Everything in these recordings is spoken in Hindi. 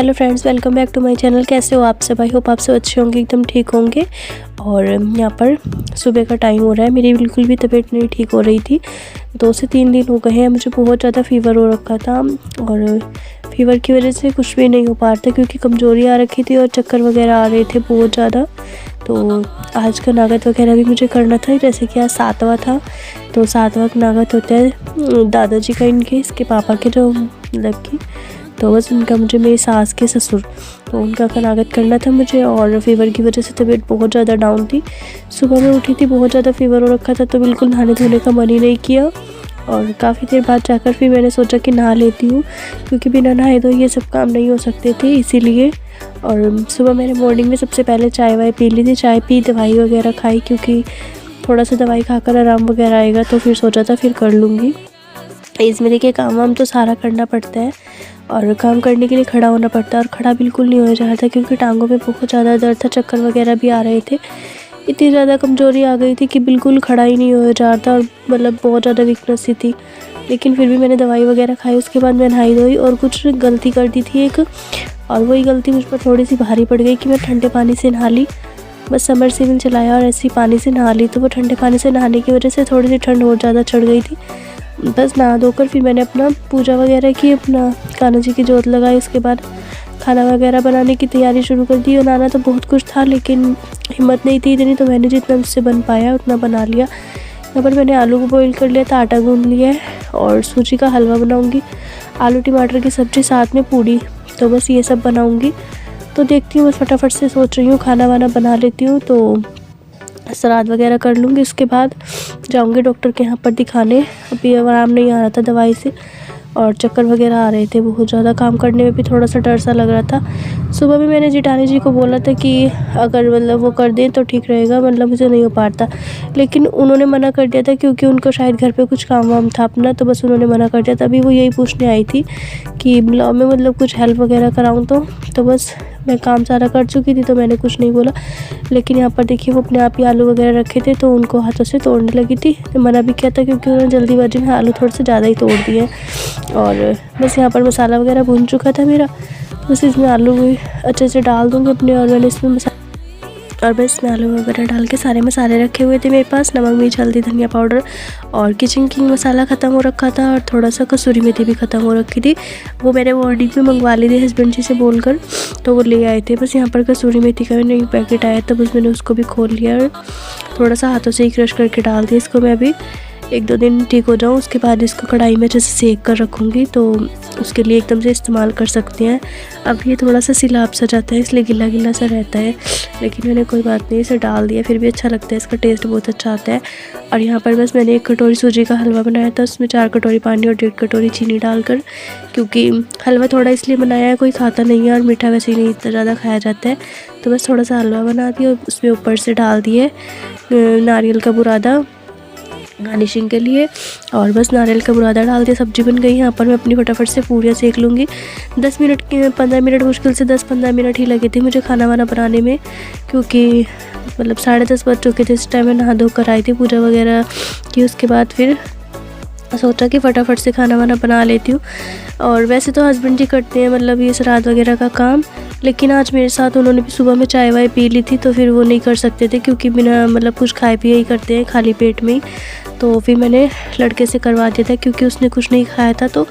Hello friends, welcome back to my channel. कैसे हो आप सब? आई होप आप सब अच्छे होंगे, एकदम ठीक होंगे। और यहाँ पर सुबह का टाइम हो रहा है। मेरी बिल्कुल भी तबीयत नहीं ठीक हो रही थी। 2 से 3 दिन हो गए हैं, मुझे बहुत ज़्यादा फ़ीवर हो रखा था और फ़ीवर की वजह से कुछ भी नहीं हो पा रहा था क्योंकि कमज़ोरी आ रखी थी और चक्कर वगैरह आ रहे थे बहुत ज़्यादा। तो आज का नागत वगैरह भी मुझे करना था, जैसे कि आज 7वां था। तो 7वां नागत होता है दादाजी का, इसके पापा के जो मतलब की, तो बस उनका मुझे मेरी सास के ससुर, तो उनका नागत करना था मुझे। और फ़ीवर की वजह से तबीयत बहुत ज़्यादा डाउन थी। सुबह में उठी थी, बहुत ज़्यादा फ़ीवर हो रखा था, तो बिल्कुल नहाने धोने का मन ही नहीं किया। और काफ़ी देर बाद जाकर फिर मैंने सोचा कि नहा लेती हूँ, क्योंकि बिना नहाए तो ये सब काम नहीं हो सकते थे, इसीलिए। और सुबह मैंने मॉर्निंग में सबसे पहले चाय वाय पी ली थी। चाय पी, दवाई वगैरह खाई, क्योंकि थोड़ा सा दवाई खाकर आराम वगैरह आएगा तो फिर सोचा था फिर कर लूँगी। एज में देखिए काम वाम तो सारा करना पड़ता है और काम करने के लिए खड़ा होना पड़ता है, और खड़ा बिल्कुल नहीं हो जा रहा था क्योंकि टांगों में बहुत ज़्यादा दर्द था, चक्कर वगैरह भी आ रहे थे। इतनी ज़्यादा कमज़ोरी आ गई थी कि बिल्कुल खड़ा ही नहीं हो जा रहा था, और मतलब बहुत ज़्यादा वीकनेस सी थी। लेकिन फिर भी मैंने दवाई वगैरह खाई, उसके बाद मैं नहाई धोई और कुछ गलती कर दी थी एक, और वही गलती मुझ पर थोड़ी सी भारी पड़ गई कि मैं ठंडे पानी से नहा ली। बस समरसेबल चलाया और ऐसे ही पानी से नहा ली, तो वो ठंडे पानी से नहाने की वजह से थोड़ी सी ठंड और ज़्यादा चढ़ गई थी। बस नहा धोकर फिर मैंने अपना पूजा वगैरह की, अपना कान्हा जी की जोत लगाई। उसके बाद खाना वगैरह बनाने की तैयारी शुरू कर दी। बनाना तो बहुत कुछ था, लेकिन हिम्मत नहीं थी इतनी, तो मैंने जितना मुझसे बन पाया उतना बना लिया। यहाँ पर मैंने आलू को बॉईल कर लिया था, आटा गूँध लिया है और सूजी का हलवा बनाऊँगी, आलू टमाटर की सब्ज़ी, साथ में पूड़ी। तो बस ये सब बनाऊँगी। तो देखती हूँ, बस फटाफट से सोच रही हूँ खाना वाना बना लेती हूँ, तो श्राद्ध वगैरह कर लूँगी। उसके बाद जाऊँगी डॉक्टर के यहाँ पर दिखाने। अभी आराम नहीं आ रहा था दवाई से, और चक्कर वगैरह आ रहे थे बहुत ज़्यादा। काम करने में भी थोड़ा सा डर सा लग रहा था। सुबह भी मैंने जेठानी जी को बोला था कि अगर मतलब वो कर दें तो ठीक रहेगा, मतलब मुझे नहीं हो पाता, लेकिन उन्होंने मना कर दिया था क्योंकि उनको शायद घर पे कुछ काम वाम था अपना, तो बस उन्होंने मना कर दिया था। अभी वो यही पूछने आई थी कि ब्लॉग में मतलब कुछ हेल्प वगैरह कराऊँ, तो बस मैं काम सारा कर चुकी थी तो मैंने कुछ नहीं बोला। लेकिन यहाँ पर देखिए वो अपने आप ही आलू वगैरह रखे थे, तो उनको हाथों से तोड़ने लगी थी। तो मना भी किया था क्योंकि उन्होंने जल्दीबाजी में आलू थोड़े से ज़्यादा ही तोड़ दिए। और बस यहाँ पर मसाला वगैरह भून चुका था मेरा, बस इसमें आलू भी अच्छे से डाल दूँगी अपने, और मैंने इसमें और बस इसमें आलू वगैरह डाल के सारे मसाले रखे हुए थे मेरे पास, नमक, मिर्च, हल्दी, धनिया पाउडर, और किचन किंग मसाला ख़त्म हो रखा था, और थोड़ा सा कसूरी मेथी भी ख़त्म हो रखी थी। वो मैंने मॉर्निंग में मंगवा ली थी हस्बैंड जी से बोलकर, तो वो ले आए थे। बस यहाँ पर कसूरी मेथी का मैंने एक पैकेट आया था, बस मैंने उसको भी खोल लिया और थोड़ा सा हाथों से ही क्रश करके डाल दिया। इसको मैं अभी 1-2 दिन ठीक हो जाऊँ, उसके बाद इसको कढ़ाई में जैसे सेक कर रखूँगी, तो उसके लिए एकदम से इस्तेमाल कर सकते हैं। अब ये थोड़ा सा सिलाब सा जाता है, इसलिए गिला गिला सा रहता है, लेकिन मैंने कोई बात नहीं, इसे डाल दिया, फिर भी अच्छा लगता है, इसका टेस्ट बहुत अच्छा आता है। और यहाँ पर बस मैंने 1 कटोरी सूजी का हलवा बनाया था, उसमें 4 कटोरी पानी और 1.5 कटोरी चीनी डालकर, क्योंकि हलवा थोड़ा इसलिए बनाया है, कोई खाता नहीं है और मीठा वैसे ही नहीं इतना ज़्यादा खाया जाता है, तो बस थोड़ा सा हलवा बना दिया और उसमें ऊपर से डाल दिए नारियल का बुरादा गार्निशिंग के लिए, और बस नारियल का बुरादा डाल दिया। सब्जी बन गई। यहाँ पर मैं अपनी फटाफट से पूरियाँ सेक लूँगी। 15 मिनट मुश्किल से 10-15 मिनट ही लगे थे मुझे खाना वाना बनाने में, क्योंकि मतलब 10:30 बज चुके थे इस टाइम। मैं नहा धो कर आई थी, पूजा वगैरह की, उसके बाद फिर सोचा कि फटाफट से खाना वाना बना लेती हूँ। और वैसे तो हस्बैंड जी करते हैं मतलब ये श्राद्ध वगैरह का काम, लेकिन आज मेरे साथ उन्होंने भी सुबह में चाय वाय पी ली थी, तो फिर वो नहीं कर सकते थे क्योंकि बिना मतलब कुछ खाए पिए ही करते हैं, खाली पेट में ही। तो फिर मैंने लड़के से करवा दिया था क्योंकि उसने कुछ नहीं खाया था, तो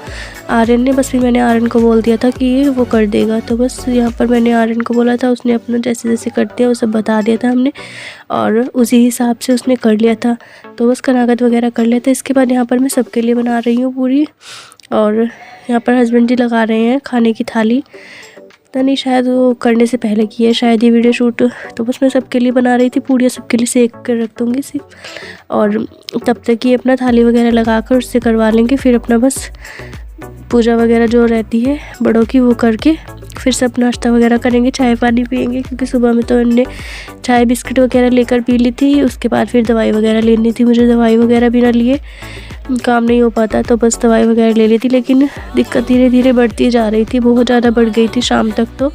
आर्यन ने, बस फिर मैंने आर्यन को बोल दिया था कि ये वो कर देगा। तो बस यहाँ पर मैंने आर्यन को बोला था, उसने अपना जैसे जैसे करते हैं वो सब बता दिया था हमने, और उसी हिसाब से उसने कर लिया था। तो बस कनागत वगैरह कर लिया था। इसके बाद यहाँ पर मैं सबके लिए बना रही हूँ पूरी, और यहाँ पर हस्बैंड जी लगा रहे हैं खाने की थाली। पता नहीं, शायद वो करने से पहले की है शायद ये वीडियो शूट। तो बस मैं सबके लिए बना रही थी पूड़ियाँ, सबके लिए सेक कर रख दूँगी इसे, और तब तक ये अपना थाली वगैरह लगा कर उससे करवा लेंगे। फिर अपना बस पूजा वगैरह जो रहती है बड़ों की वो करके फिर सब नाश्ता वगैरह करेंगे, चाय पानी पियेंगे, क्योंकि सुबह में तो हमने चाय बिस्किट वगैरह लेकर पी ली थी। उसके बाद फिर दवाई वगैरह लेनी थी मुझे, दवाई वगैरह बिना लिए काम नहीं हो पाता, तो बस दवाई वगैरह ले ली थी। लेकिन दिक्कत धीरे धीरे बढ़ती जा रही थी, बहुत ज़्यादा बढ़ गई थी शाम तक तो,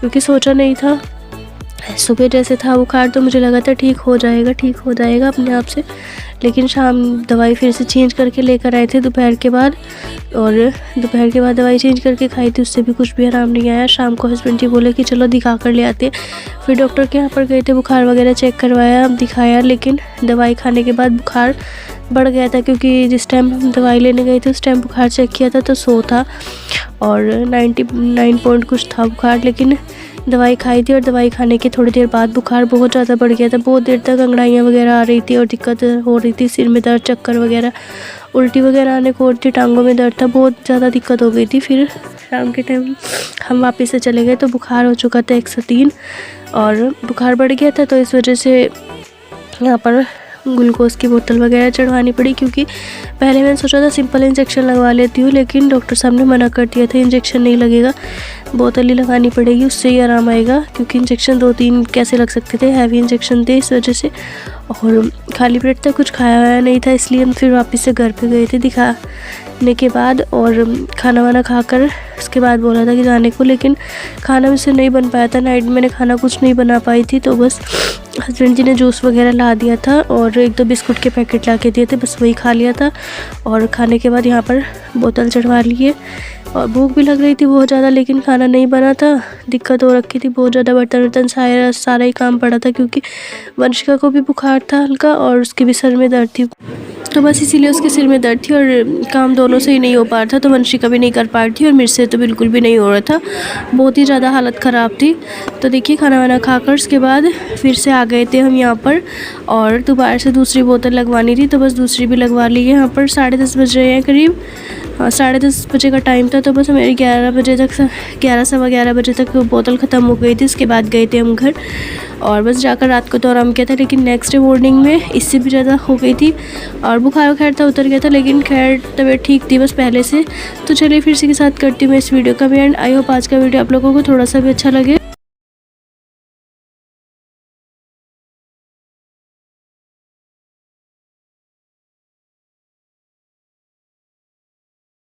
क्योंकि सोचा नहीं था सुबह जैसे था बुखार तो मुझे लगा था ठीक हो जाएगा अपने आप से, लेकिन शाम दवाई फिर से चेंज करके लेकर आए थे दोपहर के बाद, और दोपहर के बाद दवाई चेंज करके खाई थी, उससे भी कुछ भी आराम नहीं आया। शाम को हस्बैंड जी बोले कि चलो दिखा कर ले आते, फिर डॉक्टर के यहाँ पर गए थे, बुखार वगैरह चेक करवाया, दिखाया, लेकिन दवाई खाने के बाद बुखार बढ़ गया था, क्योंकि जिस टाइम हम दवाई लेने गए थे उस टाइम बुखार चेक किया था तो 100 था और 99 पॉइंट कुछ था बुखार, लेकिन दवाई खाई थी और दवाई खाने के थोड़ी देर बाद बुखार बहुत ज़्यादा बढ़ गया था। बहुत देर तक अंगड़ाइयाँ वगैरह आ रही थी और दिक्कत हो रही थी, सिर में दर्द, चक्कर वगैरह, उल्टी वगैरह आने को हो रही थी, टांगों में दर्द था, बहुत ज़्यादा दिक्कत हो गई थी। फिर शाम के टाइम हम वापस से चले गए तो बुखार हो चुका था 103 और बुखार बढ़ गया था, तो इस वजह से यहाँ पर ग्लूकोज़ की बोतल वगैरह चढ़वानी पड़ी, क्योंकि पहले मैंने सोचा था सिंपल इंजेक्शन लगवा लेती हूँ, लेकिन डॉक्टर साहब ने मना कर दिया था, इंजेक्शन नहीं लगेगा, बोतल ही लगानी पड़ेगी, उससे ही आराम आएगा, क्योंकि इंजेक्शन 2-3 कैसे लग सकते थे, हैवी इंजेक्शन थे इस वजह से। और खाली पेट तक कुछ खाया हुआ नहीं था, इसलिए हम फिर वापस से घर पे गए थे दिखाने के बाद, और खाना वाना खाकर उसके बाद बोला था कि जाने को, लेकिन खाना मुझसे नहीं बन पाया था, नाइट में मैंने खाना कुछ नहीं बना पाई थी, तो बस हस्बैंड जी ने जूस वगैरह ला दिया था और 1-2 बिस्कुट के पैकेट ला के दिए थे, बस वही खा लिया था। और खाने के बाद यहाँ पर बोतल चढ़वा लिए और भूख भी लग रही थी बहुत ज़्यादा, लेकिन खाना नहीं बना था, दिक्कत हो रखी थी बहुत ज़्यादा, बर्तन वर्तन सारा ही काम पड़ा था, क्योंकि वंशिका को भी बुखार था हल्का और उसके भी सर में दर्द थी, तो बस इसीलिए उसके सिर में दर्द थी और काम दोनों से ही नहीं हो पा रहा था, तो वंशिका भी नहीं कर पा रही थी और मेरे से तो बिल्कुल भी नहीं हो रहा था, बहुत ही ज़्यादा हालत ख़राब थी। तो देखिए खाना वाना खाकर उसके बाद फिर से आ गए थे हम यहाँ पर, और दोबारा से दूसरी बोतल लगवानी थी, तो बस दूसरी भी लगवा ली है। यहाँ पर 10:30 बज रहे हैं करीब, 10:30 बजे का टाइम था, तो बस हमें 11 बजे तक 11 सवा 11 बजे तक बोतल ख़त्म हो गई थी। उसके बाद गए थे हम घर और बस जाकर रात को तो आराम किया था, लेकिन नेक्स्ट डे मॉर्निंग में इससे भी ज़्यादा हो गई थी और बुखार खैर था उतर गया था, लेकिन खैर तबीयत ठीक थी बस पहले से। तो चलिए फिर से के साथ करती हूँ मैं इस वीडियो का भी एंड। आई होप आज का वीडियो आप लोगों को थोड़ा सा भी अच्छा लगे।